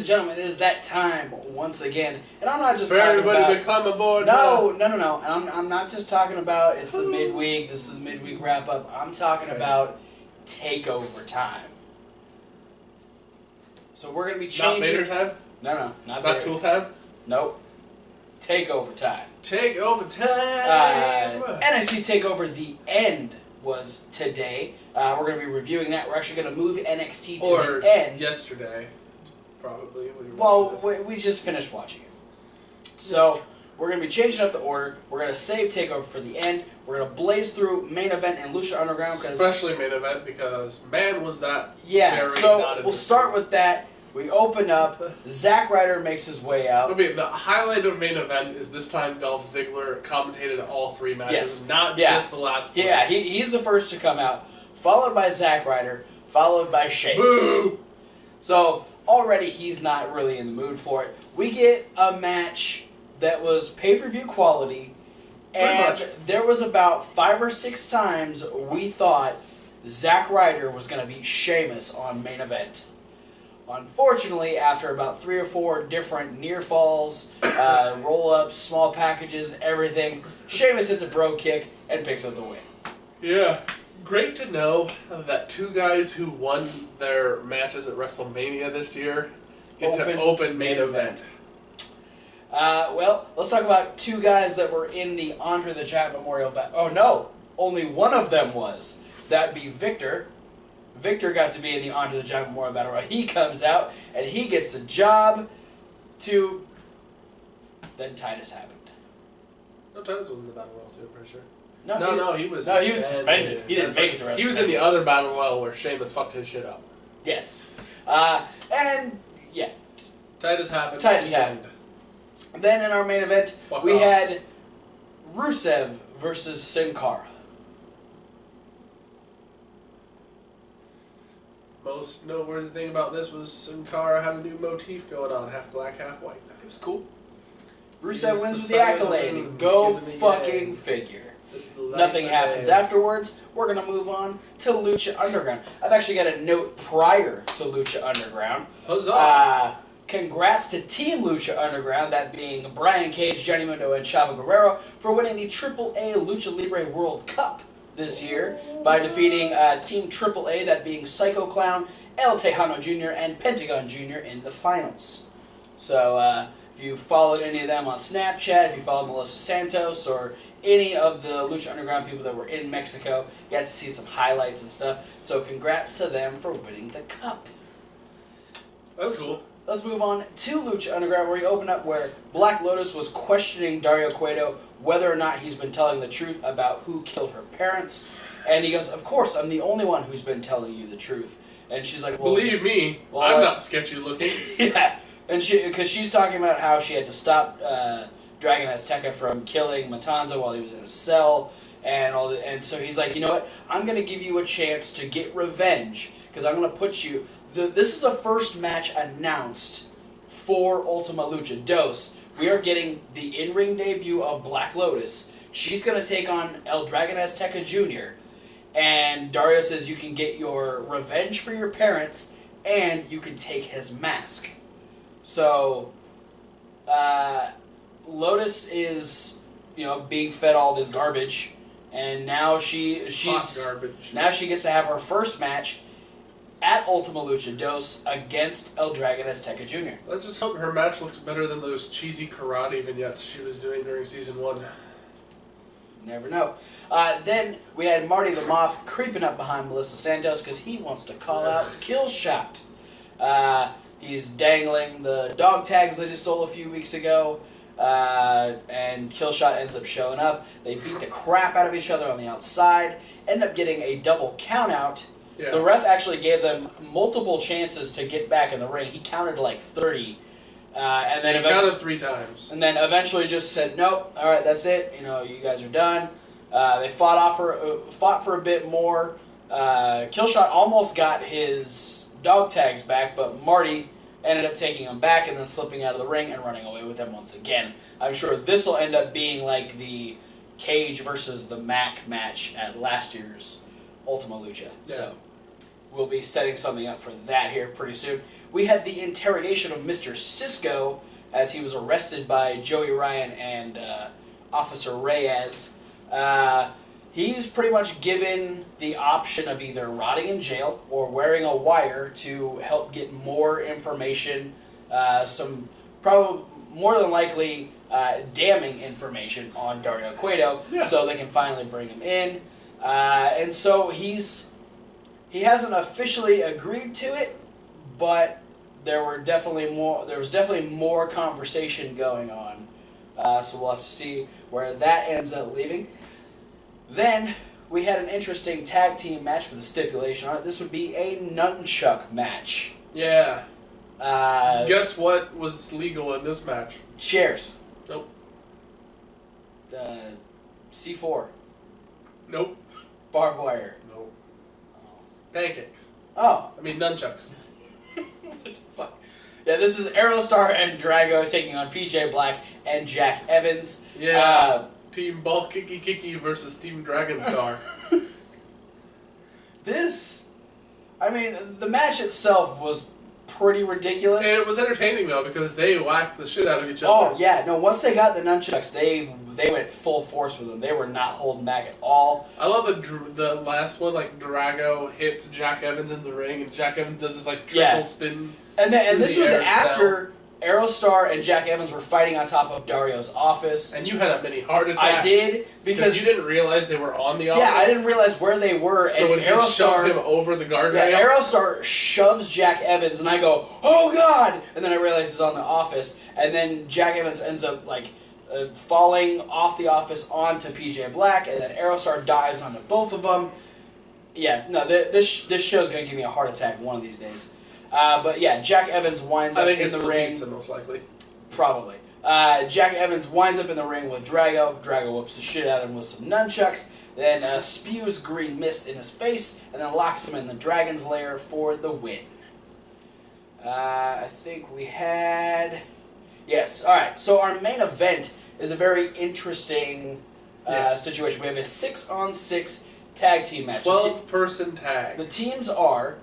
gentlemen, it is that time once again. And I'm not just for talking everybody about... to come aboard. No. And I'm not just talking about it's the midweek, this is the midweek wrap-up. I'm talking about takeover time. So we're going to be changing... Not Vader time? No, not Vader. Vader. Tool time? Nope. Takeover time. Takeover time! NXT Takeover The End was today. We're going to be reviewing that. We're actually going to move NXT to the end. Yesterday, probably. We just finished watching it. So we're going to be changing up the order. We're going to save Takeover for the end. We're going to blaze through main event and Lucha Underground. Especially main event, because man was that so we'll start with that. We open up. Zack Ryder makes his way out. The highlight of main event is this time Dolph Ziggler commentated all 3 matches, not just the last one. Yeah, he's the first to come out, followed by Zack Ryder, followed by Sheamus. Boo! So already he's not really in the mood for it. We get a match that was pay-per-view quality, and there was about 5 or 6 times we thought Zack Ryder was going to beat Sheamus on main event. Unfortunately, after about 3 or 4 different near falls, roll-ups, small packages, everything, Sheamus hits a bro kick and picks up the win. Yeah. Great to know that 2 guys who won their matches at WrestleMania this year get to open main event. Well, let's talk about 2 guys that were in the Andre the Giant Memorial Battle. Oh no, only one of them was. That'd be Victor. Victor got to be in the Andre the Giant Memorial Battle Royal. He comes out, and he gets the job to... Then Titus happened. No, Titus was in the Battle Royal too, I'm pretty sure. No, he was suspended. He didn't make it to WrestleMania. He was in the other Battle Royal where Sheamus fucked his shit up. Yes. And, yeah. Titus happened. Then in our main event, we had Rusev versus Sin Cara. Most noteworthy thing about this was Sin Cara had a new motif going on, half black, half white. It was cool. Rusev wins with the accolade. Go fucking figure. Nothing happens afterwards. We're going to move on to Lucha Underground. I've actually got a note prior to Lucha Underground. Huzzah! Congrats to Team Lucha Underground, that being Brian Cage, Johnny Mundo, and Chavo Guerrero, for winning the AAA Lucha Libre World Cup this year by defeating Team AAA, that being Psycho Clown, El Tejano Jr., and Pentagon Jr. in the finals. So if you followed any of them on Snapchat, if you followed Melissa Santos, or any of the Lucha Underground people that were in Mexico, you got to see some highlights and stuff. So congrats to them for winning the cup. That's cool. Let's move on to Lucha Underground, where we open up where Black Lotus was questioning Dario Cueto whether or not he's been telling the truth about who killed her parents. And he goes, of course, I'm the only one who's been telling you the truth. And she's like, well... Believe me, I'm not sketchy looking. Yeah, and because she's talking about how she had to stop Dragon Azteca from killing Matanza while he was in a cell, and so he's like, you know what, I'm going to give you a chance to get revenge, because I'm going to put you... This is the first match announced for Ultima Lucha. We are getting the in-ring debut of Black Lotus. She's going to take on El Dragon Azteca Jr. And Dario says you can get your revenge for your parents, and you can take his mask. So, Lotus is, being fed all this garbage, and now she's garbage. Now she gets to have her first match at Ultima Lucha against El Dragon Azteca Jr. Let's just hope her match looks better than those cheesy karate vignettes she was doing during Season 1. Never know. Then we had Marty the Moth creeping up behind Melissa Santos because he wants to call out Kill Shot. He's dangling the dog tags that he stole a few weeks ago, and Kill Shot ends up showing up. They beat the crap out of each other on the outside, end up getting a double count out. Yeah. The ref actually gave them multiple chances to get back in the ring. He counted to like 30. And then he counted 3 times. And then eventually just said, nope, all right, that's it. You guys are done. They fought for a bit more. Killshot almost got his dog tags back, but Marty ended up taking them back and then slipping out of the ring and running away with them once again. I'm sure this will end up being like the Cage versus the Mac match at last year's Ultima Lucha. Yeah. So we'll be setting something up for that here pretty soon. we had the interrogation of Mr. Cisco as he was arrested by Joey Ryan and Officer Reyes. He's pretty much given the option of either rotting in jail or wearing a wire to help get more information, some probably more than likely damning information on Dario Cueto, so they can finally bring him in. And so he hasn't officially agreed to it, but there was definitely more conversation going on. So we'll have to see where that ends up leaving. Then we had an interesting tag team match with a stipulation on it. This would be a nunchuck match. Yeah. Guess what was legal in this match? Chairs. Nope. C4. Nope. Barbed wire. Nope. Pancakes. Oh. I mean nunchucks. What the fuck? Yeah, this is Aerostar and Drago taking on PJ Black and Jack Evans. Yeah. Team Ball Kicky Kicky versus Team Dragonstar. The match itself was pretty ridiculous. And it was entertaining though because they whacked the shit out of each other. Oh yeah, no. Once they got the nunchucks, they went full force with them. They were not holding back at all. I love the last one. Like Drago hits Jack Evans in the ring, and Jack Evans does this like triple spin. And this was after Aerostar and Jack Evans were fighting on top of Dario's office. And you had a mini heart attack. I did because you didn't realize they were on the office. Yeah, I didn't realize where they were. So and when Aerostar shoved him over the guardrail. Yeah, Aerostar shoves Jack Evans, and I go, "Oh God!" And then I realize he's on the office, and then Jack Evans ends up falling off the office onto PJ Black, and then Aerostar dives onto both of them. Yeah, no, this show's gonna give me a heart attack one of these days. But yeah, Jack Evans winds up in the ring. Pizza, most likely. Probably. Jack Evans winds up in the ring with Drago. Drago whoops the shit out of him with some nunchucks, then spews green mist in his face, and then locks him in the Dragon's Lair for the win. I think we had... Yes, alright. So our main event is a very interesting situation. We have a 6-on-6 tag team match. 12-person tag. The teams are...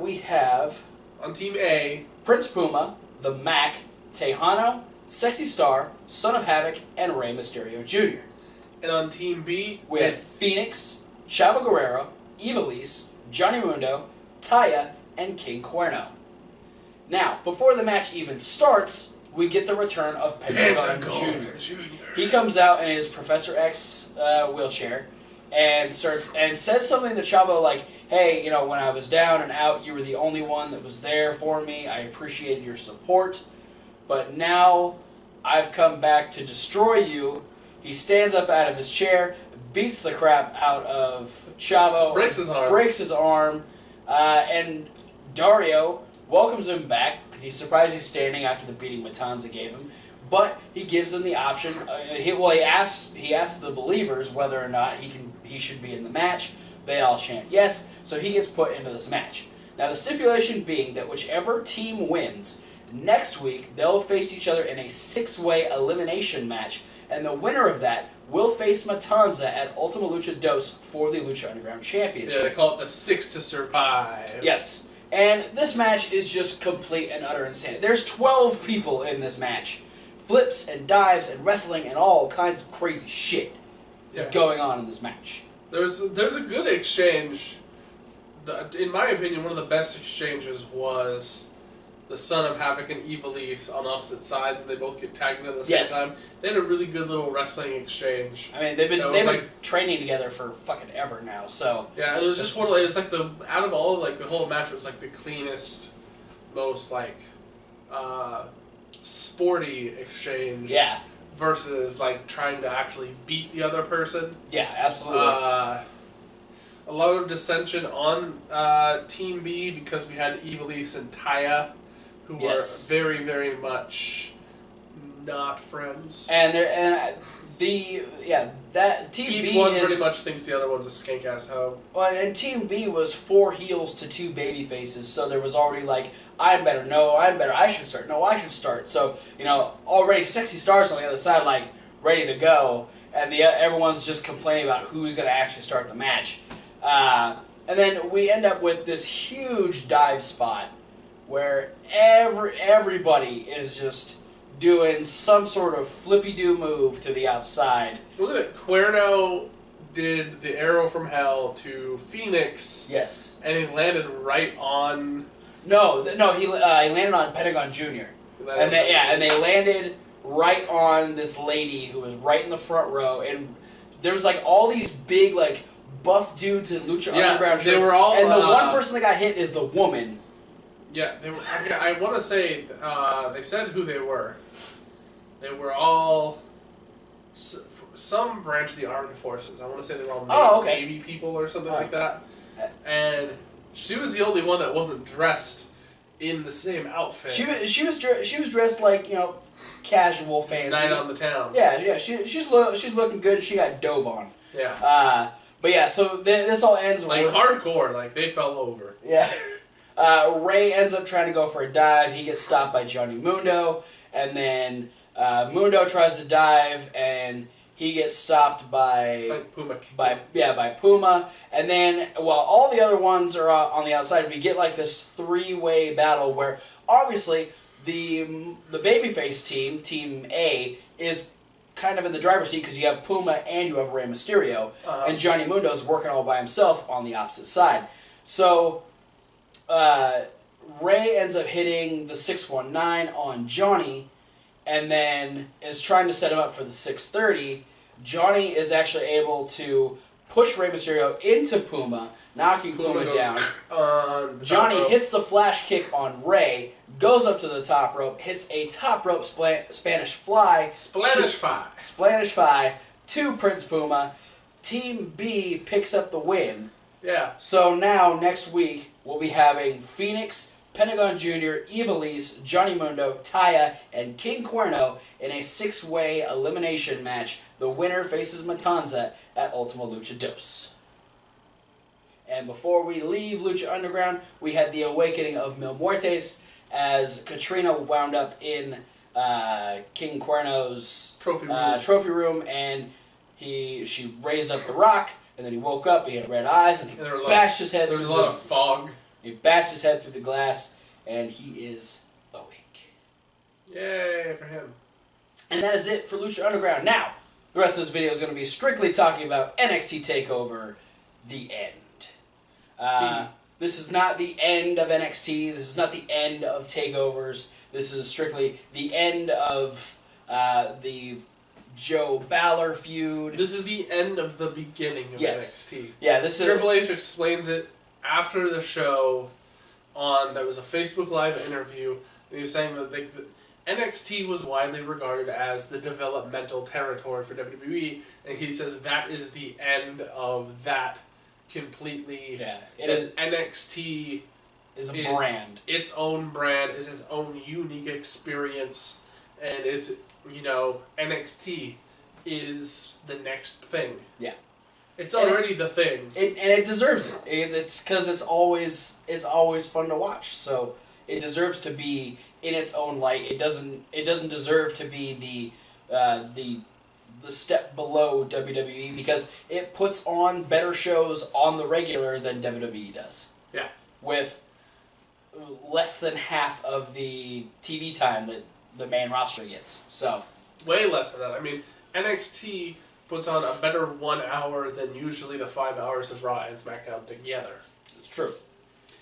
we have... On Team A... Prince Puma, The Mac, Tejano, Sexy Star, Son of Havoc, and Rey Mysterio Jr. And on Team B... We have Phoenix, Chavo Guerrero, Ivelisse, Johnny Mundo, Taya, and King Cuerno. Now, before the match even starts, we get the return of Pentagon Jr. He comes out in his Professor X wheelchair and says something to Chavo like, "Hey, when I was down and out, you were the only one that was there for me. I appreciated your support. But now I've come back to destroy you." He stands up out of his chair, beats the crap out of Chavo. Breaks his arm. And Dario welcomes him back. He's surprised he's standing after the beating Matanza gave him. But he gives him the option. He asks the believers whether or not he should be in the match. They all chant yes, so he gets put into this match. Now the stipulation being that whichever team wins, next week they'll face each other in a 6-way elimination match, and the winner of that will face Matanza at Ultima Lucha Dos for the Lucha Underground Championship. Yeah, they call it the 6 to survive. Yes. And this match is just complete and utter insanity. There's 12 people in this match. Flips and dives and wrestling and all kinds of crazy shit is going on in this match. There's a good exchange. In my opinion, one of the best exchanges was the Son of Havoc and Ivelisse on opposite sides. They both get tagged in at the same time. They had a really good little wrestling exchange. I mean, they've been training together for fucking ever now. So yeah, it was just one of it's like out of all the whole match was like the cleanest, most sporty exchange. Yeah. Versus trying to actually beat the other person. Yeah, absolutely. A lot of dissension on Team B because we had Ivelisse and Taya, who were very, very much not friends. And that Team Each B one pretty much thinks the other one's a skink ass hoe. Well, and Team B was 4 heels to 2 baby faces, so there was already I'm better, no, I'm better, I should start, no, I should start. So, already Sexy Stars on the other side, ready to go, and everyone's just complaining about who's going to actually start the match. And then we end up with this huge dive spot where everybody is just doing some sort of flippy-do move to the outside. Wasn't it Cuerno did the arrow from hell to Phoenix? Yes. And he landed right on... No, he landed on Pentagon Jr. And they landed right on this lady who was right in the front row, and there was like all these big like buff dudes in Lucha Underground shirts, they were all, and the one person that got hit is the woman. Yeah, they were. I want to say they said who they were. They were all some branch of the armed forces. I want to say they were all Navy people or something like that. And she was the only one that wasn't dressed in the same outfit. She was dressed like, you know, casual, fancy. Night on the town. Yeah. She's looking good. She got dove on. Yeah. But yeah, so this all ends like hardcore. Like they fell over. Yeah. Ray ends up trying to go for a dive. He gets stopped by Johnny Mundo, and then Mundo tries to dive, and he gets stopped by Puma. By Puma, and then while all the other ones are on the outside, we get like this three-way battle where obviously the babyface team, Team A, is kind of in the driver's seat because you have Puma and you have Rey Mysterio, and Johnny Mundo's working all by himself on the opposite side. So Ray ends up hitting the 619 on Johnny, and then is trying to set him up for the 630. Johnny is actually able to push Rey Mysterio into Puma, knocking Puma down. Johnny hits the flash kick on Ray, goes up to the top rope, hits a top rope Spanish fly. Spanish fly to Prince Puma. Team B picks up the win. Yeah. So now, next week, we'll be having Phoenix, Pentagon Jr., Ivelisse, Johnny Mundo, Taya, and King Cuerno in a 6-way elimination match. The winner faces Matanza at Ultima Lucha 2. And before we leave Lucha Underground, we had the awakening of Mil Muertes as Katrina wound up in King Cuerno's trophy room, and she raised up the Rock, and then he woke up, he had red eyes, and he bashed his head. There's a lot of fog. He bashed his head through the glass, and he is awake. Yay for him. And that is it for Lucha Underground. Now, the rest of this video is going to be strictly talking about NXT TakeOver, The End. This is not the end of NXT. This is not the end of TakeOvers. This is strictly the end of the Joe Balor feud. This is the end of the beginning of NXT. Yeah, this is... Triple H explains it after the show there was a Facebook Live interview, and he was saying that NXT was widely regarded as the developmental territory for WWE, and he says that is the end of that completely. Yeah. NXT is a brand. Its own brand, is its own unique experience, and it's, NXT is the next thing. Yeah. It's already the thing. And it deserves it. It's because it's always fun to watch. So it deserves to be in its own light. It doesn't deserve to be the step below WWE because it puts on better shows on the regular than WWE does. Yeah. With less than half of the TV time that the main roster gets. So way less than that. I mean, NXT puts on a better 1 hour than usually the 5 hours of Raw and SmackDown together. It's true.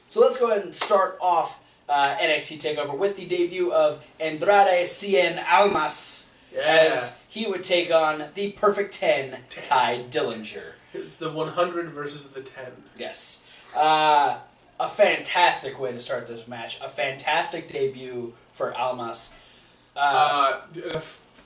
So let's go ahead and start off NXT TakeOver with the debut of Andrade Cien Almas as he would take on the Perfect 10, Ty Dillinger. It's the 100 versus the 10. Yes. A fantastic way to start this match. A fantastic debut for Almas. Ty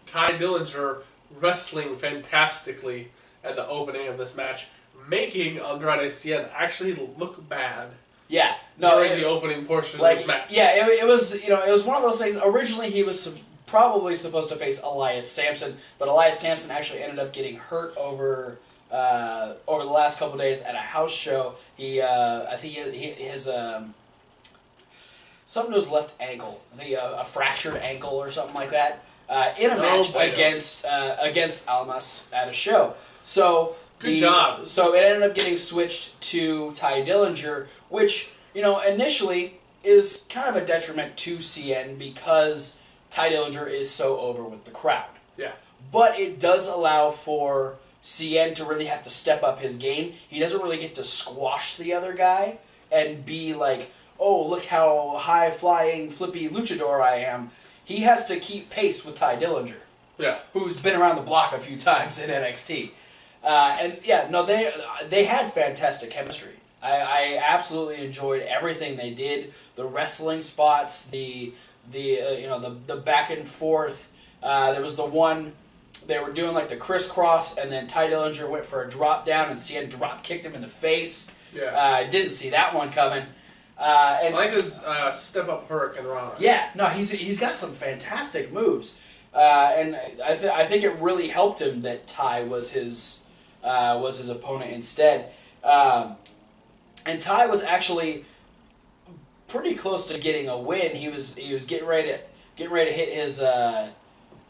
Dillinger wrestling fantastically at the opening of this match, making Andrade Cien actually look bad. Yeah, no, during the opening portion of this match. Yeah, it was one of those things. Originally, he was probably supposed to face Elias Samson, but Elias Samson actually ended up getting hurt over the last couple of days at a house show. I think his something to his left ankle, a fractured ankle or something like that. In a match against Almas at a show. So good job. So it ended up getting switched to Ty Dillinger, which initially is kind of a detriment to CN because Ty Dillinger is so over with the crowd. Yeah. But it does allow for CN to really have to step up his game. He doesn't really get to squash the other guy and be like, oh, look how high-flying, flippy luchador I am. He has to keep pace with Ty Dillinger. Yeah. Who's been around the block a few times in NXT. They had fantastic chemistry. I absolutely enjoyed everything they did. The wrestling spots, the back and forth. There was the one they were doing like the crisscross, and then Ty Dillinger went for a drop down, and CN drop kicked him in the face. Yeah. I didn't see that one coming. I like his step up Hurricane Rana. Yeah, no, he's got some fantastic moves, and I think it really helped him that Ty was his opponent instead. And Ty was actually pretty close to getting a win. He was getting ready to hit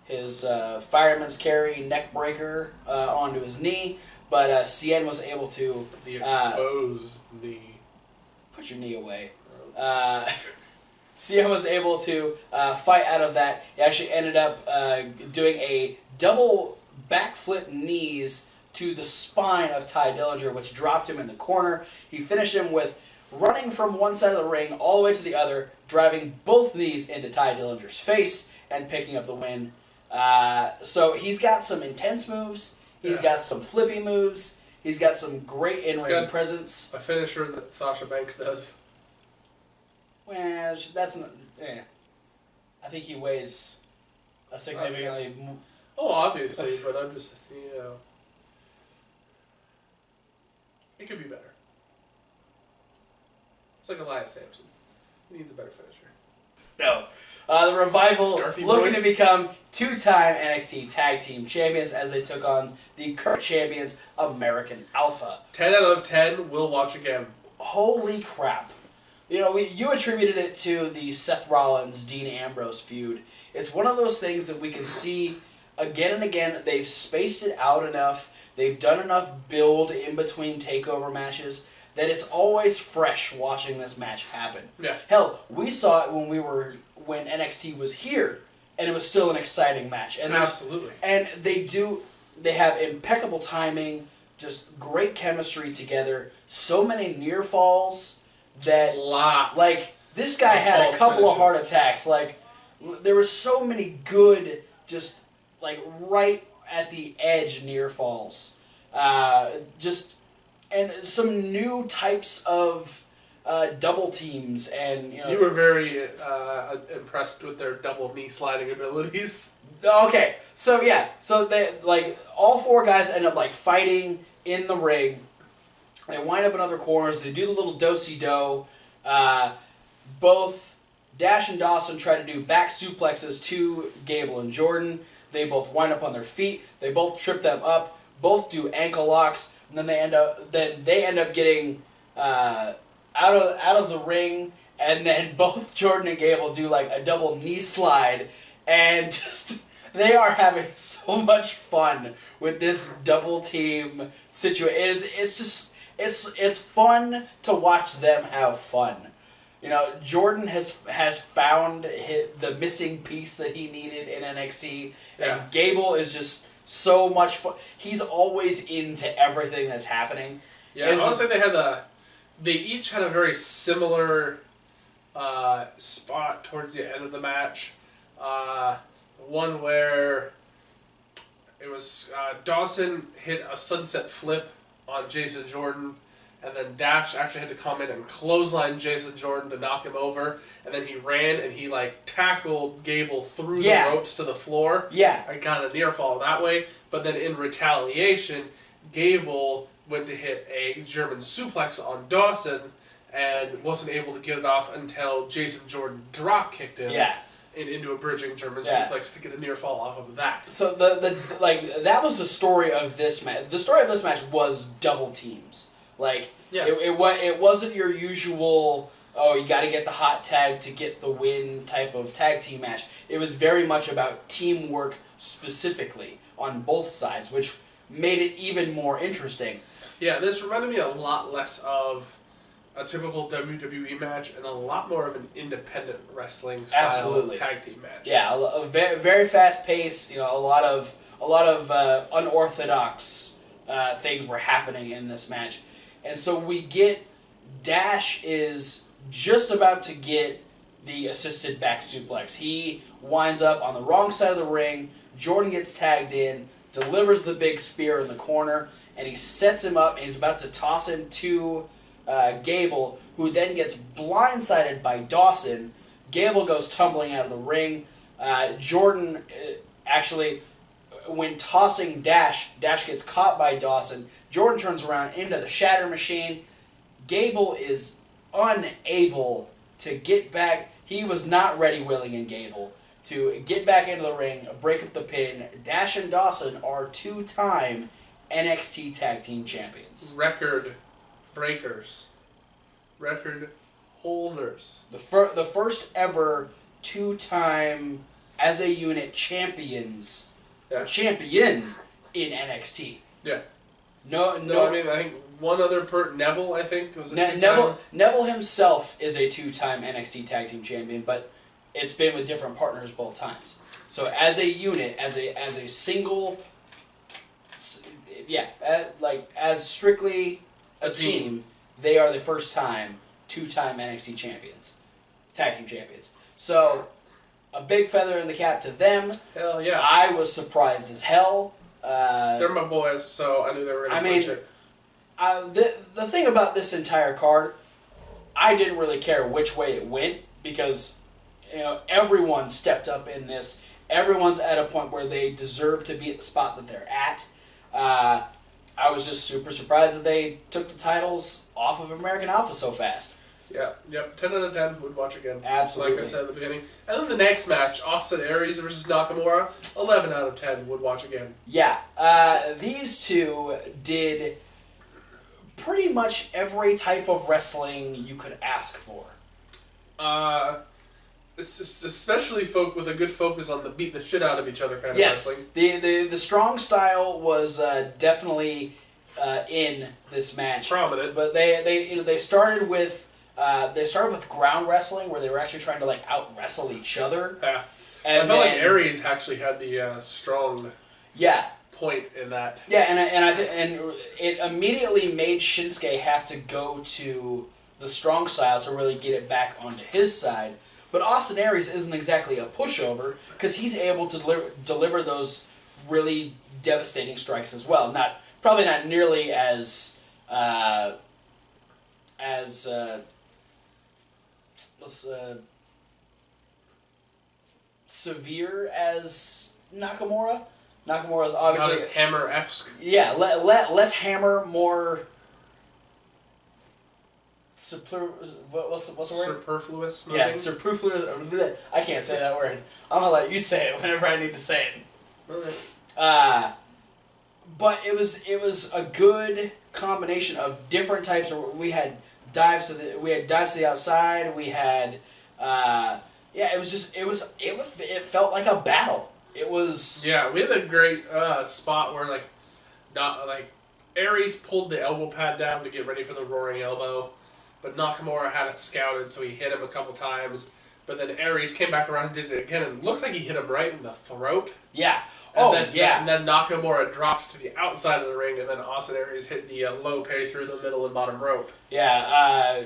his fireman's carry neck breaker onto his knee, but CN was able to the exposed knee. Put your knee away. CN was able to fight out of that. He actually ended up doing a double backflip knees to the spine of Ty Dillinger, which dropped him in the corner. He finished him with running from one side of the ring all the way to the other, driving both knees into Ty Dillinger's face, and picking up the win. So he's got some intense moves. He's got some flippy moves. He's got some great in-ring presence. A finisher that Sasha Banks does. Well, that's not... Yeah. I think he weighs a significantly... Oh, obviously, but I'm just, it could be better. It's like Elias Sampson. He needs a better finisher. No. The Revival Scarfy looking boys. to become two-time NXT Tag Team Champions as they took on the current champions, American Alpha. 10 out of 10, we'll watch again. Holy crap. You attributed it to the Seth Rollins-Dean Ambrose feud. It's one of those things that we can see again and again. They've spaced it out enough. They've done enough build in between takeover matches that it's always fresh watching this match happen. Yeah. Hell, we saw it when NXT was here, and it was still an exciting match. And absolutely. And they have impeccable timing, just great chemistry together, so many near falls that... Lots. Like, this guy had a couple of heart attacks. Like, there were so many good, just, like, right at the edge near falls. And some new types of double teams, and you were very impressed with their double knee sliding abilities. Okay, so they all four guys end up fighting in the ring. They wind up in other corners. They do the little do-si-do. Both Dash and Dawson try to do back suplexes to Gable and Jordan. They both wind up on their feet. They both trip them up. Both do ankle locks, and then they end up getting out of the ring, and then both Jordan and Gable do a double knee slide, and just they are having so much fun with this double team situation. It's fun to watch them have fun. Jordan has found the missing piece that he needed in NXT, and Gable is just so much fun. He's always into everything that's happening. Yeah, I want to say they each had a very similar spot towards the end of the match. One where it was Dawson hit a sunset flip on Jason Jordan, and then Dash actually had to come in and clothesline Jason Jordan to knock him over, and then he ran and he tackled Gable through the ropes to the floor. Yeah. I got a near fall that way, but then in retaliation, Gable went to hit a German suplex on Dawson and wasn't able to get it off until Jason Jordan drop kicked him. Yeah. Into a bridging German suplex to get a near fall off of that. So that was the story of this match. The story of this match was double teams. It wasn't your usual, you got to get the hot tag to get the win type of tag team match. It was very much about teamwork specifically on both sides, which made it even more interesting. Yeah, this reminded me a lot less of a typical WWE match and a lot more of an independent wrestling style tag team match. Yeah, a very, very fast pace. You know, a lot of unorthodox things were happening in this match, and so we get Dash is just about to get the assisted back suplex. He winds up on the wrong side of the ring. Jordan gets tagged in, delivers the big spear in the corner, and he sets him up, and he's about to toss him to Gable, who then gets blindsided by Dawson. Gable goes tumbling out of the ring. Jordan, actually, when tossing Dash gets caught by Dawson. Jordan turns around into the Shatter Machine. Gable is unable to get back. He was not ready, willing, and Gable to get back into the ring, break up the pin. Dash and Dawson are 2-time NXT Tag Team Champions. Record breakers. Record holders. The first ever 2-time as a unit champions. Yeah. Champion in NXT. Yeah. No. I mean, I think one other Neville, I think, was a two-time. Neville himself is a 2-time NXT Tag Team Champion, but it's been with different partners both times. So as a unit, as a single, as strictly a team, they are the first time 2-time NXT champions, tag team champions. So a big feather in the cap to them. Hell yeah! I was surprised as hell. They're my boys, so I knew they were going to push it. The thing about this entire card, I didn't really care which way it went because, you know, everyone stepped up in this. Everyone's at a point where they deserve to be at the spot that they're at. I was just super surprised that they took the titles off of American Alpha so fast. Yeah, yep. 10 out of 10 would watch again. Absolutely. Like I said at the beginning. And then the next match, Austin Aries versus Nakamura, 11 out of 10 would watch again. Yeah. These two did pretty much every type of wrestling you could ask for. It's just especially with a good focus on the beat the shit out of each other kind of wrestling. The strong style was definitely in this match. Prominent. But they started with ground wrestling where they were actually trying to out wrestle each other. Yeah. And I felt like Aries actually had the strong point in that. Yeah, and it immediately made Shinsuke have to go to the strong style to really get it back onto his side. But Austin Aries isn't exactly a pushover because he's able to deliver those really devastating strikes as well. Probably not nearly as severe as Nakamura. Nakamura's obviously not as Hammer-esque. Yeah, less Hammer, more. What's the word? Superfluous. Maybe? Yeah, superfluous. I can't say that word. I'm gonna let you say it whenever I need to say it. Okay. But it was a good combination of different types. We had dives to the outside. We had it felt like a battle. It was. Yeah, we had a great spot where Aries pulled the elbow pad down to get ready for the roaring elbow, but Nakamura had it scouted, so he hit him a couple times. But then Aries came back around and did it again, and looked like he hit him right in the throat. Yeah. And then Nakamura dropped to the outside of the ring, and then Austin Aries hit the low parry through the middle and bottom rope. Yeah.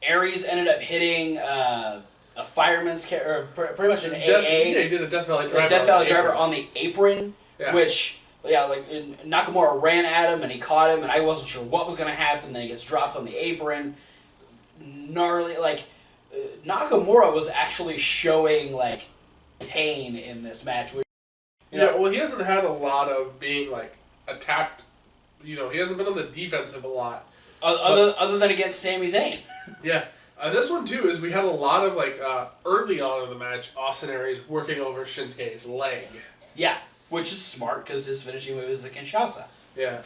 Aries ended up hitting a fireman's or pretty much an AA. Yeah, he did a Death Valley Driver. A Death Valley Driver on the apron, yeah. Which. Yeah, Nakamura ran at him and he caught him, and I wasn't sure what was going to happen. Then he gets dropped on the apron. Gnarly, Nakamura was actually showing pain in this match. Well, he hasn't had a lot of being attacked. He hasn't been on the defensive a lot. Other than against Sami Zayn. Yeah. This one, too, is we had a lot of, early on in the match, Austin Aries working over Shinsuke's leg. Yeah. Which is smart because his finishing move is the Kinshasa. Yeah.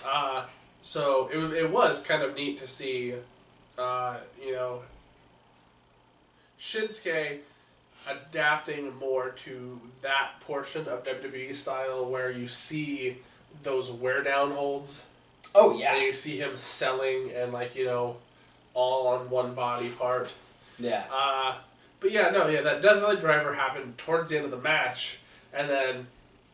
So it was kind of neat to see, Shinsuke adapting more to that portion of WWE style where you see those wear down holds. Oh yeah. And you see him selling and all on one body part. Yeah. But that Death Valley Driver happened towards the end of the match, and then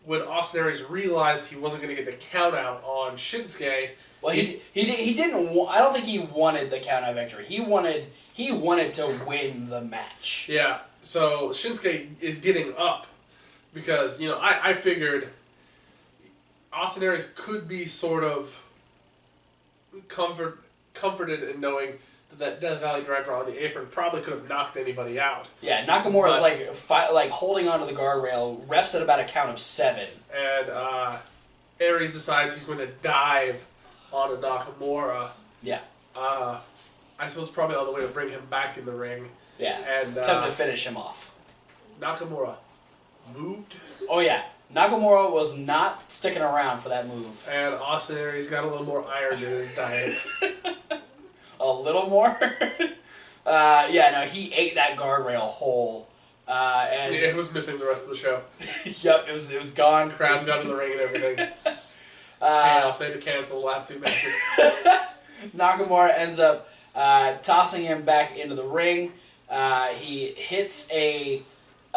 when Austin Aries realized he wasn't going to get the count out on Shinsuke. Well, he didn't. I don't think he wanted the count out victory. He wanted to win the match. Yeah. So Shinsuke is getting up because I figured Austin Aries could be sort of comforted in knowing that Death Valley Driver on the apron probably could have knocked anybody out. Yeah, Nakamura's like holding onto the guardrail. Refs at about a count of 7. And Aries decides he's going to dive onto Nakamura. Yeah. I suppose probably on the way to bring him back in the ring. Yeah. And attempt to finish him off. Nakamura moved. Oh yeah. Nakamura was not sticking around for that move. And Austin Aries got a little more iron in his diet. A little more? He ate that guardrail whole. And it was missing the rest of the show. Yep, it was gone. Crowd got in the ring and everything. Chaos. They had to cancel the last 2 matches. Nakamura ends up tossing him back into the ring. He hits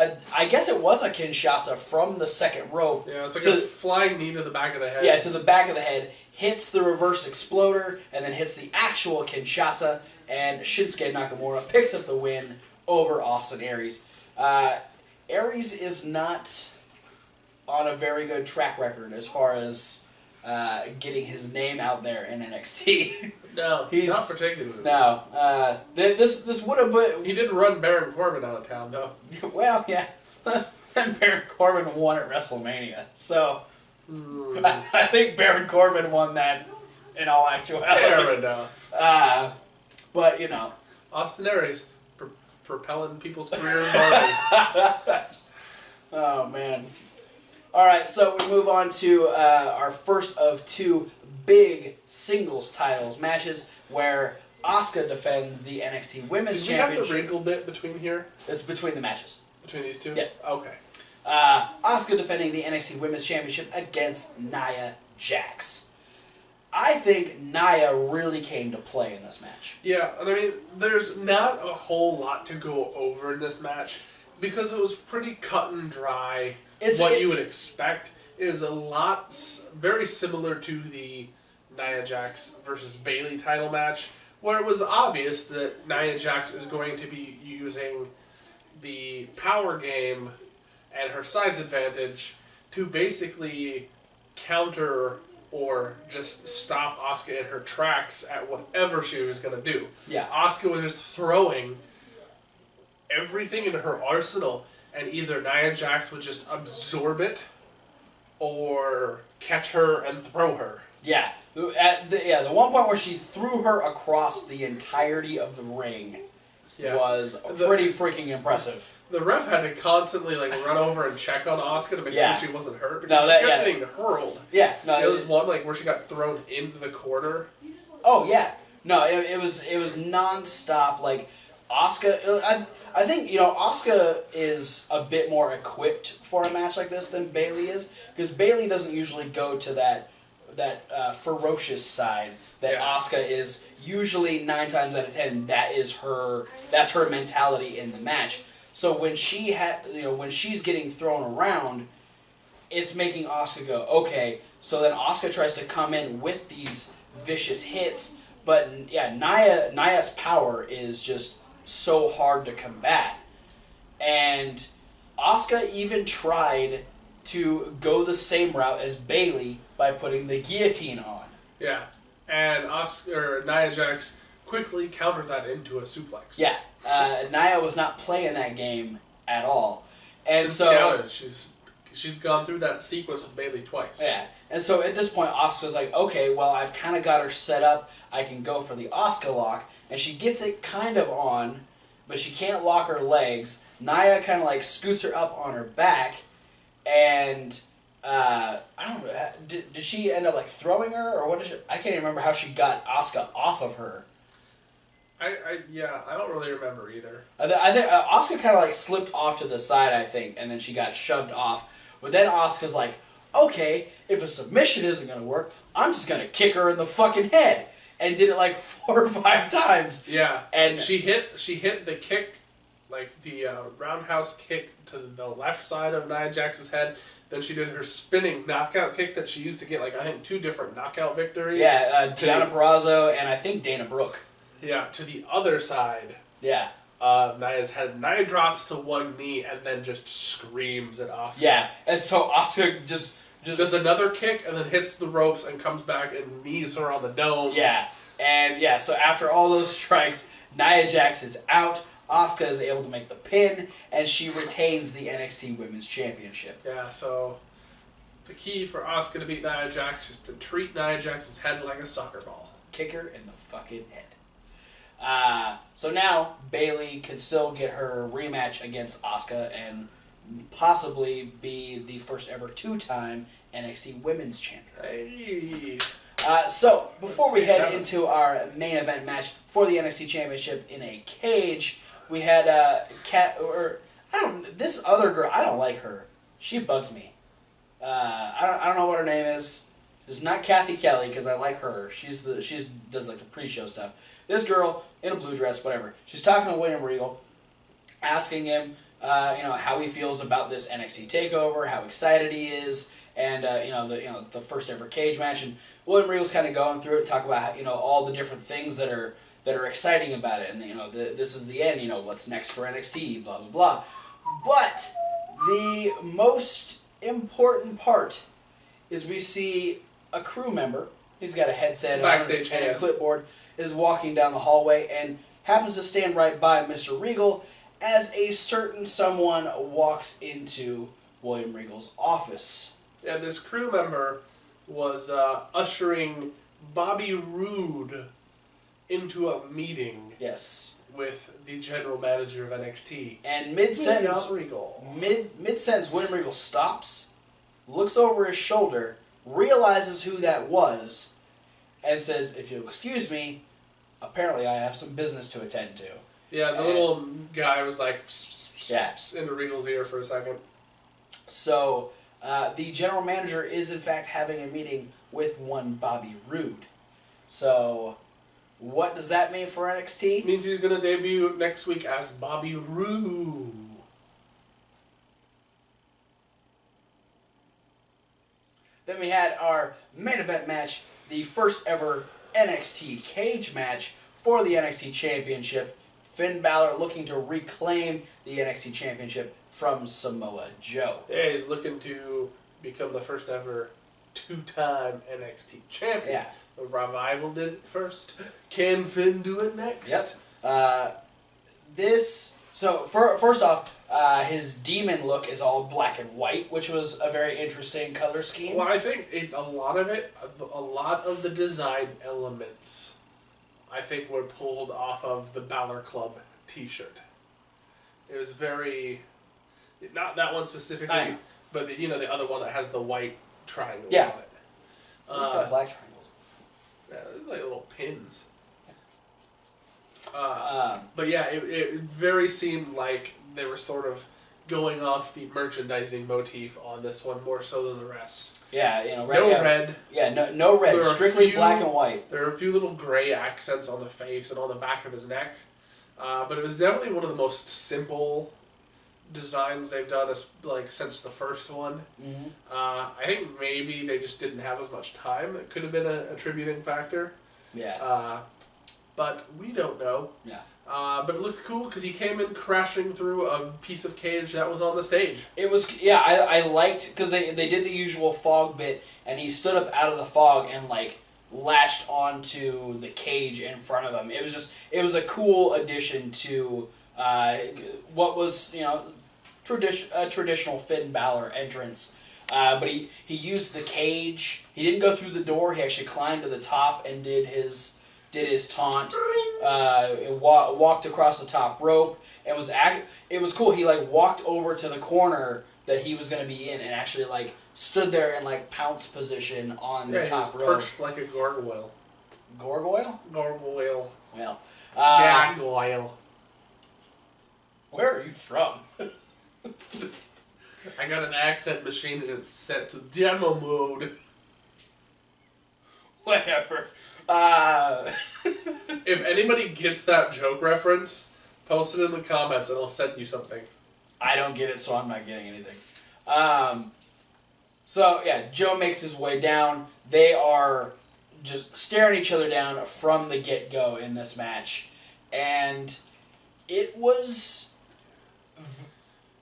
I guess it was a Kinshasa from the second rope. Yeah, it's like a flying knee to the back of the head. Yeah, to the back of the head. Hits the reverse exploder, and then hits the actual Kinshasa, and Shinsuke Nakamura picks up the win over Austin Aries. Aries is not on a very good track record as far as getting his name out there in NXT. No, not particularly. No. This would have been... He did run Baron Corbin out of town, though. Well, yeah. Then Baron Corbin won at WrestleMania, so... I think Baron Corbin won that in all actuality. Fair enough. But, Austin Aries, propelling people's careers already. Oh, man. Alright, so we move on to our first of 2 big singles titles matches where Asuka defends the NXT Women's Championship. Do we have the wrinkle bit between here? It's between the matches. Between these 2? Yeah. Okay. Asuka defending the NXT Women's Championship against Nia Jax. I think Nia really came to play in this match. Yeah, I mean, there's not a whole lot to go over in this match because it was pretty cut and dry. You would expect. It is a lot very similar to the Nia Jax versus Bayley title match, where it was obvious that Nia Jax is going to be using the power game and her size advantage to basically counter or just stop Asuka in her tracks at whatever she was going to do. Yeah. Asuka was just throwing everything into her arsenal, and either Nia Jax would just absorb it or catch her and throw her. Yeah. The one point where she threw her across the entirety of the ring was pretty freaking impressive. The ref had to constantly run over and check on Asuka to make sure she wasn't hurt because she kept getting hurled. Yeah, no, there was one where she got thrown into the corner. Oh yeah, no, it was nonstop. Asuka, I think Asuka is a bit more equipped for a match like this than Bayley is, because Bayley doesn't usually go to that ferocious side that Asuka is usually 9 times out of 10. That's her mentality in the match. So when when she's getting thrown around, it's making Asuka go, okay. So then Asuka tries to come in with these vicious hits, but yeah, Nia's power is just so hard to combat. And Asuka even tried to go the same route as Bayley by putting the guillotine on. Yeah, and Nia Jax quickly countered that into a suplex. Yeah. Nia was not playing that game at all, and so she's gone through that sequence with Bayley twice. Yeah, and so at this point, Asuka's like, okay, well, I've kind of got her set up. I can go for the Asuka lock, and she gets it kind of on, but she can't lock her legs. Nia kind of scoots her up on her back, and I don't know. Did she end up throwing her, or what? I can't even remember how she got Asuka off of her. I don't really remember either. I think Asuka kind of slipped off to the side, I think, and then she got shoved off. But then Asuka's like, okay, if a submission isn't going to work, I'm just going to kick her in the fucking head. and did it like 4 or 5 times. Yeah, and she hit the kick, like the roundhouse kick to the left side of Nia Jax's head. Then she did her spinning knockout kick that she used to get, like, I think 2 different knockout victories. Yeah, Deonna Purrazzo and I think Dana Brooke. Yeah, to the other side. Yeah. Nia's head. Nia drops to one knee and then just screams at Asuka. Yeah, and so Asuka just does another kick and then hits the ropes and comes back and knees her on the dome. Yeah, and yeah, so after all those strikes, Nia Jax is out. Asuka is able to make the pin, and she retains the NXT Women's Championship. Yeah, so the key for Asuka to beat Nia Jax is to treat Nia Jax's head like a soccer ball. Kick her in the fucking head. So now Bayley can still get her rematch against Asuka and possibly be the first ever 2-time NXT Women's Champion. Hey. So before we head into our main event match for the NXT Championship in a cage, we had this other girl. I don't like her. She bugs me. I don't know what her name is. It's not Kathy Kelly because I like her. She does like the pre-show stuff. This girl in a blue dress, whatever. She's talking to William Regal, asking him, how he feels about this NXT Takeover, how excited he is, and the first ever cage match. And William Regal's kind of going through it, talk about all the different things that are exciting about it, and this is the end. What's next for NXT, blah blah blah. But the most important part is we see a crew member. He's got a headset backstage and a clipboard. Is walking down the hallway and happens to stand right by Mr. Regal as a certain someone walks into William Regal's office. Yeah, this crew member was ushering Bobby Roode into a meeting. Yes. With the general manager of NXT. And mid-sentence, William Regal stops, looks over his shoulder, realizes who that was, and says, "If you'll excuse me, apparently I have some business to attend to." Yeah, the little guy was like into Regal's ear for a second. So, the general manager is in fact having a meeting with one Bobby Roode. So, what does that mean for NXT? It means he's going to debut next week as Bobby Roode. Then we had our main event match, the first ever NXT cage match for the NXT Championship. Finn Balor looking to reclaim the NXT Championship from Samoa Joe. Yeah, he's looking to become the first ever 2-time NXT champion. Yeah. The Revival did it first. Can Finn do it next? Yep. First off, his demon look is all black and white, which was a very interesting color scheme. Well, I think a lot of the design elements, I think, were pulled off of the Balor Club T-shirt. It was very, not that one specifically, but the other one that has the white triangles on it. It's got black triangles. Yeah, there's like little pins. But yeah, it very seemed like they were sort of going off the merchandising motif on this one more so than the rest. Yeah, red. Yeah, no red. Strictly black and white. There are a few little gray accents on the face and on the back of his neck, but it was definitely one of the most simple designs they've done since the first one. Mm-hmm. I think maybe they just didn't have as much time. That could have been a attributing factor. Yeah. But we don't know. Yeah. But it looked cool because he came in crashing through a piece of cage that was on the stage. It was, I liked, because they did the usual fog bit, and he stood up out of the fog and, latched onto the cage in front of him. It was a cool addition to what was, traditional Finn Balor entrance. But he used the cage. He didn't go through the door. He actually climbed to the top and did his taunt. Walked across the top rope. And it was cool. He walked over to the corner that he was going to be in and actually stood there in pounce position on the top rope. Perched like a gargoyle. Gargoyle? Gargoyle. Well. Gargoyle. Where are you from? I got an accent machine and it's set to demo mode. Whatever. If anybody gets that joke reference, post it in the comments and I'll send you something. I don't get it, so I'm not getting anything. So, yeah, Joe makes his way down. They are just staring each other down from the get-go in this match. And it was...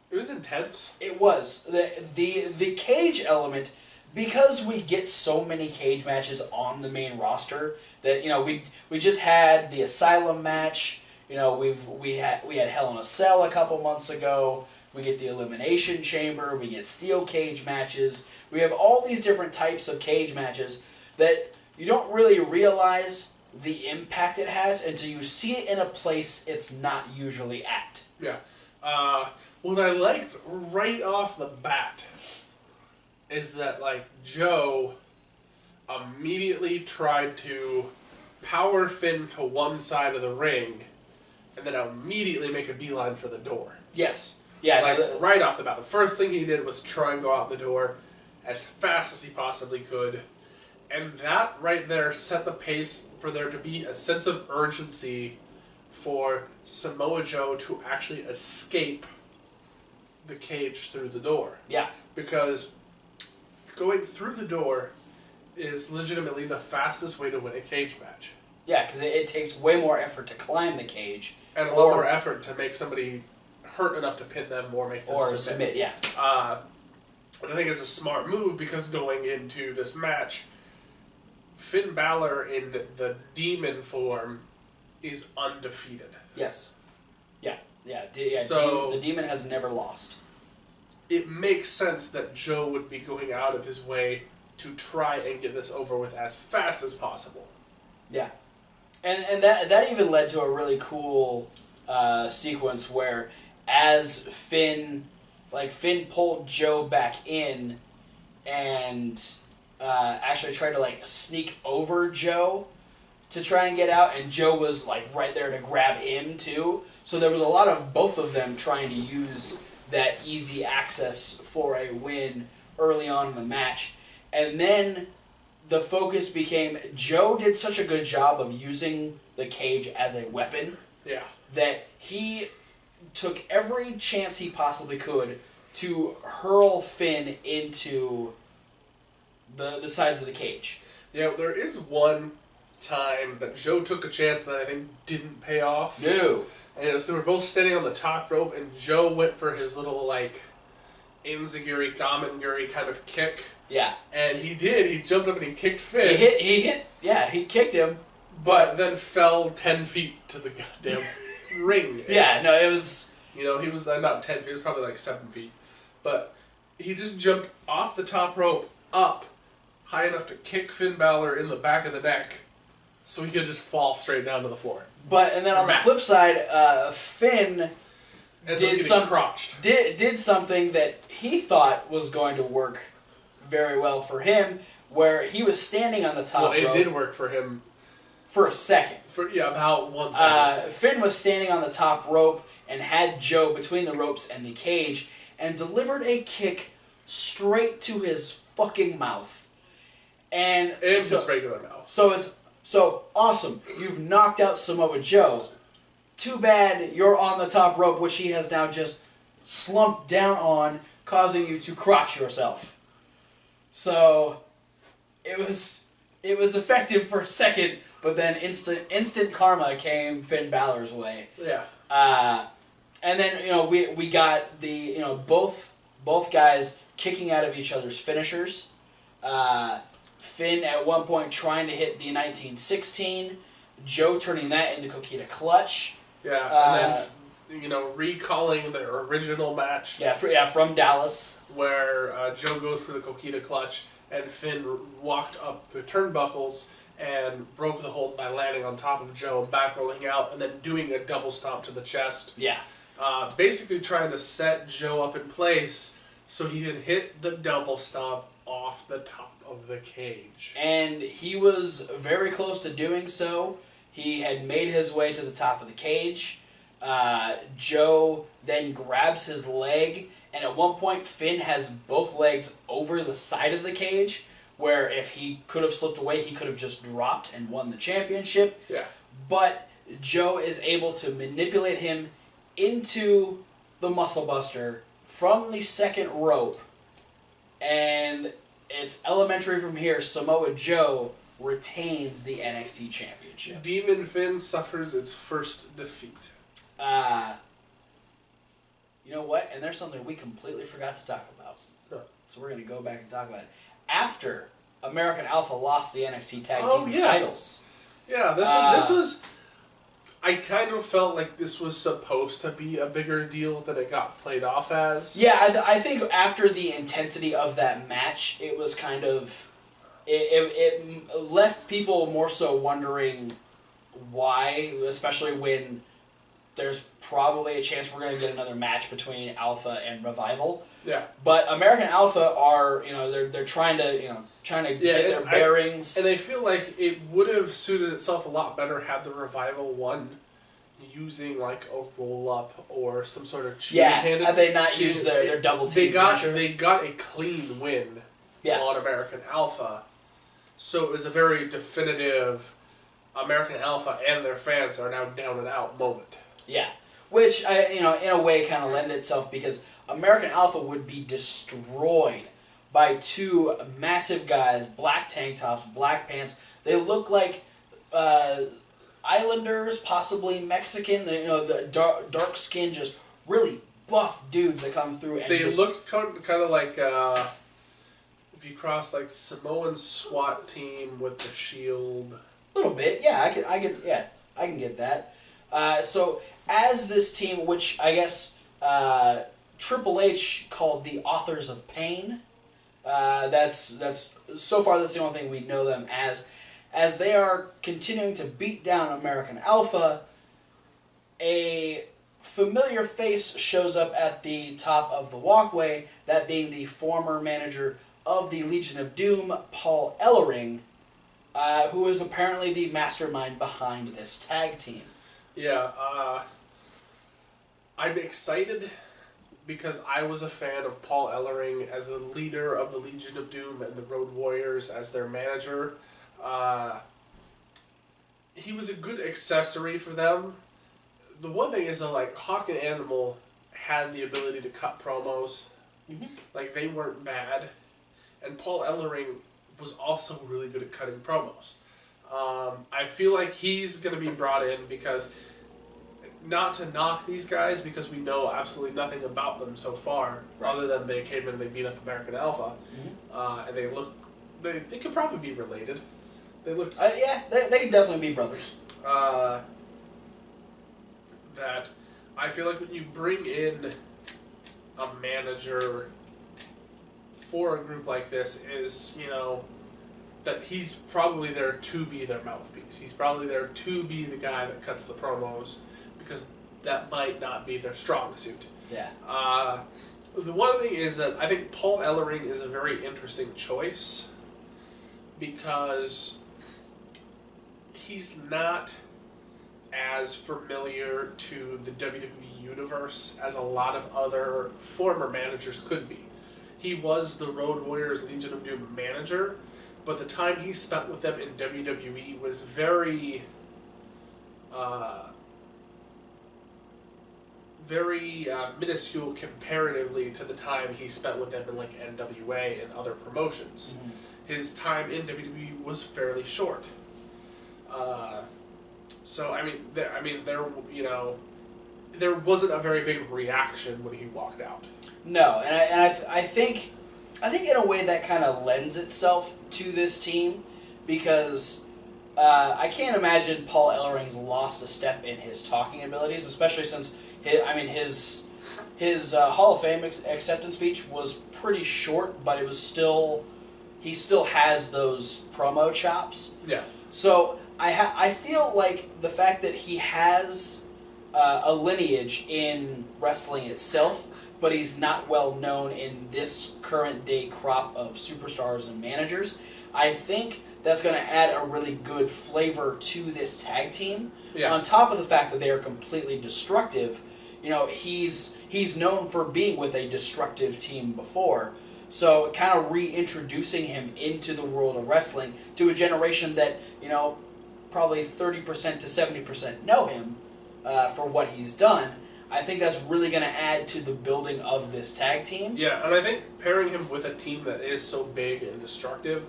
It was intense. It was. The cage element, because we get so many cage matches on the main roster, that, you know, we just had the Asylum match, you know, we had Hell in a Cell a couple months ago, we get the Elimination Chamber, we get steel cage matches, we have all these different types of cage matches that you don't really realize the impact it has until you see it in a place it's not usually at. Yeah. What I liked right off the bat is that, like, Joe immediately tried to power Finn to one side of the ring and then immediately make a beeline for the door. Yes. Yeah. Like, right off the bat. The first thing he did was try and go out the door as fast as he possibly could. And that right there set the pace for there to be a sense of urgency for Samoa Joe to actually escape the cage through the door. Yeah. Because going through the door is legitimately the fastest way to win a cage match. Yeah, because it takes way more effort to climb the cage. And a lot more effort to make somebody hurt enough to pin them or make them submit. Yeah. And I think it's a smart move because going into this match, Finn Balor in the demon form is undefeated. Yes. Yeah. So the demon has never lost. It makes sense that Joe would be going out of his way to try and get this over with as fast as possible. Yeah. And that even led to a really cool sequence where as Finn pulled Joe back in and actually tried to like sneak over Joe to try and get out, and Joe was like right there to grab him too. So there was a lot of both of them trying to use that easy access for a win early on in the match. And then the focus became Joe did such a good job of using the cage as a weapon that he took every chance he possibly could to hurl Finn into the sides of the cage. Yeah, there is one time that Joe took a chance that I think didn't pay off. No. And it was, they were both standing on the top rope, and Joe went for his little, like, enziguri, gamenguri kind of kick. Yeah. And he did. He jumped up and he kicked Finn. He kicked him. But then fell 10 feet to the goddamn ring. Yeah, no, it was... You know, he was not 10 feet, he was probably like 7 feet. But he just jumped off the top rope, up, high enough to kick Finn Balor in the back of the neck, so he could just fall straight down to the floor. And then on the flip side, Finn did something that he thought was going to work very well for him, where he was standing on the top rope. Well, it did work for him. For a second. About 1 second. Finn was standing on the top rope and had Joe between the ropes and the cage and delivered a kick straight to his fucking mouth. And it's his regular mouth. So awesome. You've knocked out Samoa Joe. Too bad you're on the top rope, which he has now just slumped down on, causing you to crotch yourself. So it was effective for a second, but then instant karma came Finn Balor's way. Yeah. And then we got the both guys kicking out of each other's finishers. Finn at one point trying to hit the 1916, Joe turning that into Coquina Clutch. Yeah, and then recalling their original match. From Dallas, where Joe goes for the Coquina Clutch and Finn walked up the turnbuckles and broke the hold by landing on top of Joe and back rolling out and then doing a double stomp to the chest. Yeah. Basically trying to set Joe up in place so he can hit the double stomp off the top of the cage. And he was very close to doing so. He had made his way to the top of the cage. Joe then grabs his leg, and at one point Finn has both legs over the side of the cage, where if he could have slipped away, he could have just dropped and won the championship. Yeah. but Joe is able to manipulate him into the Muscle Buster from the second rope, and it's elementary from here. Samoa Joe retains the NXT Championship. Demon Finn suffers its first defeat. You know what? And there's something we completely forgot to talk about. Huh. So we're going to go back and talk about it. After American Alpha lost the NXT Tag Team titles. Yeah, this was... I kind of felt like this was supposed to be a bigger deal than it got played off as. Yeah, I think after the intensity of that match, it was kind of... It left people more so wondering why, especially when there's probably a chance we're going to get another match between Alpha and Revival. Yeah. But American Alpha are, they're trying to get their bearings. And I feel like it would have suited itself a lot better had the Revival won using like a roll up or some sort of cheating. Had they not used their double team finisher. They got a clean win on American Alpha. So it was a very definitive American Alpha and their fans are now down and out moment. Yeah. Which in a way kind of lended itself because American Alpha would be destroyed by two massive guys, black tank tops, black pants. They look like Islanders, possibly Mexican. The dark skin, just really buff dudes that come through. And they looked kind of like if you cross like Samoan SWAT team with the Shield. A little bit, yeah. I can get that. So as this team, which I guess Triple H called the Authors of Pain, that's so far that's the only thing we know them as. As they are continuing to beat down American Alpha, a familiar face shows up at the top of the walkway, that being the former manager of the Legion of Doom, Paul Ellering, who is apparently the mastermind behind this tag team. Yeah, I'm excited because I was a fan of Paul Ellering as a leader of the Legion of Doom and the Road Warriors as their manager. He was a good accessory for them. The one thing is that like Hawk and Animal had the ability to cut promos. Mm-hmm. Like they weren't bad. And Paul Ellering was also really good at cutting promos. I feel like he's going to be brought in because, not to knock these guys because we know absolutely nothing about them so far, other than they came in and they beat up American Alpha, and they could probably be related. They look. They could definitely be brothers. That I feel like when you bring in a manager for a group like this is, that he's probably there to be their mouthpiece. He's probably there to be the guy that cuts the promos because that might not be their strong suit. Yeah. The one thing is that I think Paul Ellering is a very interesting choice because he's not as familiar to the WWE universe as a lot of other former managers could be. He was the Road Warriors Legion of Doom manager, but the time he spent with them in WWE was very minuscule comparatively to the time he spent with them in like NWA and other promotions. Mm-hmm. His time in WWE was fairly short. So there wasn't a very big reaction when he walked out. No, and I think in a way that kind of lends itself to this team because I can't imagine Paul Ellering's lost a step in his talking abilities, especially since his Hall of Fame acceptance speech was pretty short, but he still has those promo chops. Yeah. So I feel like the fact that he has a lineage in wrestling itself, but he's not well known in this current day crop of superstars and managers, I think that's going to add a really good flavor to this tag team. Yeah. On top of the fact that they are completely destructive, he's known for being with a destructive team before. So kind of reintroducing him into the world of wrestling to a generation that, probably 30% to 70% know him for what he's done. I think that's really going to add to the building of this tag team. Yeah, and I think pairing him with a team that is so big and destructive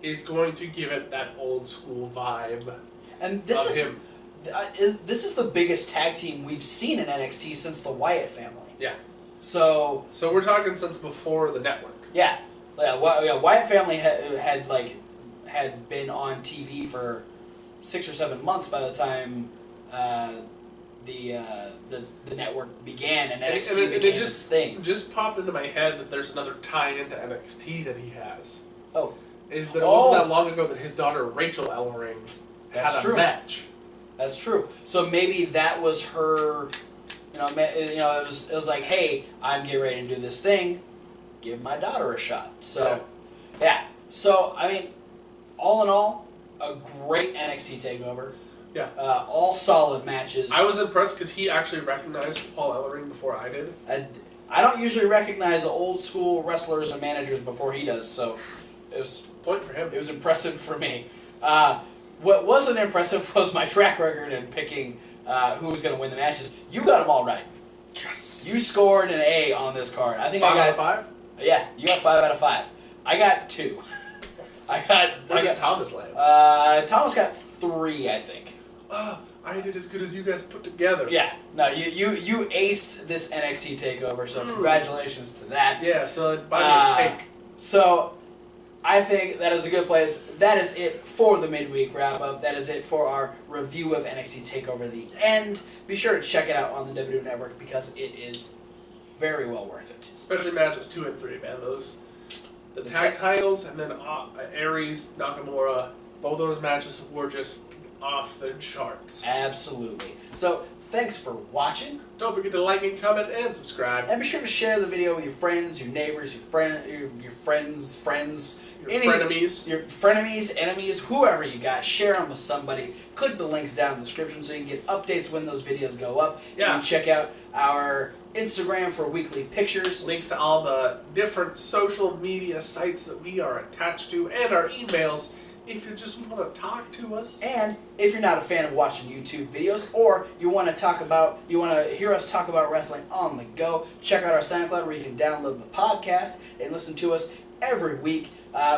is going to give it that old school vibe. And this is the biggest tag team we've seen in NXT since the Wyatt family. Yeah. So we're talking since before the network. Yeah. Wyatt family had been on TV for 6 or 7 months by the time the network began and NXT became its thing. Just popped into my head that there's another tie into NXT that he has. Oh. Is that it wasn't that long ago that his daughter Rachel Ellering had a match. That's true. So maybe that was her. It was like, hey, I'm getting ready to do this thing. Give my daughter a shot. So, yeah. So I mean, all in all, a great NXT takeover. Yeah. All solid matches. I was impressed because he actually recognized Paul Ellering before I did. I don't usually recognize old school wrestlers and managers before he does, so it was point for him. It was impressive for me. What wasn't impressive was my track record in picking who was going to win the matches. You got them all right. Yes. You scored an A on this card. I think 5 I got out of 5. Yeah, you got 5 out of 5. I got 2. I got Thomas land. Thomas got 3, I think. I did as good as you guys put together. Yeah. No, you aced this NXT takeover, so congratulations to that. Yeah, so buy me a cake. So I think that is a good place. That is it for the midweek wrap-up. That is it for our review of NXT Takeover The End. Be sure to check it out on the WWE Network because it is very well worth it. Especially matches 2 and 3, man. The tag titles and then Aries, Nakamura, both those matches were just off the charts. Absolutely. So thanks for watching. Don't forget to like and comment and subscribe. And be sure to share the video with your friends, your neighbors, your friends, your frenemies. Your frenemies, enemies, whoever you got. Share them with somebody. Click the links down in the description so you can get updates when those videos go up. Yeah. You can check out our Instagram for weekly pictures. Links to all the different social media sites that we are attached to and our emails if you just want to talk to us. And if you're not a fan of watching YouTube videos or you want to hear us talk about wrestling on the go, check out our SoundCloud where you can download the podcast and listen to us every week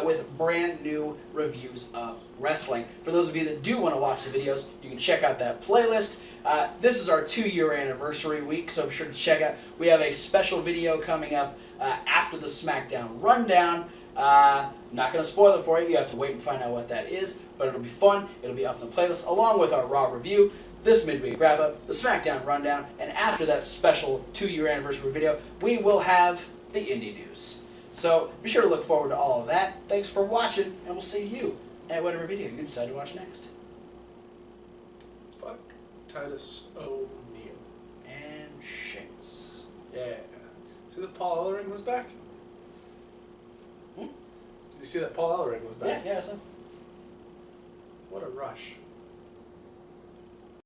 with brand new reviews of wrestling. For those of you that do want to watch the videos, you can check out that playlist. This is our 2-year anniversary week, so be sure to check out. We have a special video coming up after the SmackDown Rundown. Not going to spoil it for you. You have to wait and find out what that is, but it'll be fun. It'll be up in the playlist along with our Raw review, this midweek wrap-up, the SmackDown Rundown, and after that special 2-year anniversary video, we will have the indie news. So be sure to look forward to all of that. Thanks for watching, and we'll see you at whatever video you decide to watch next. Fuck Titus O'Neil. And Sheamus. Yeah. See that Paul Ellering was back? Did you see that Paul Ellering was back? Yeah, I saw. What a rush.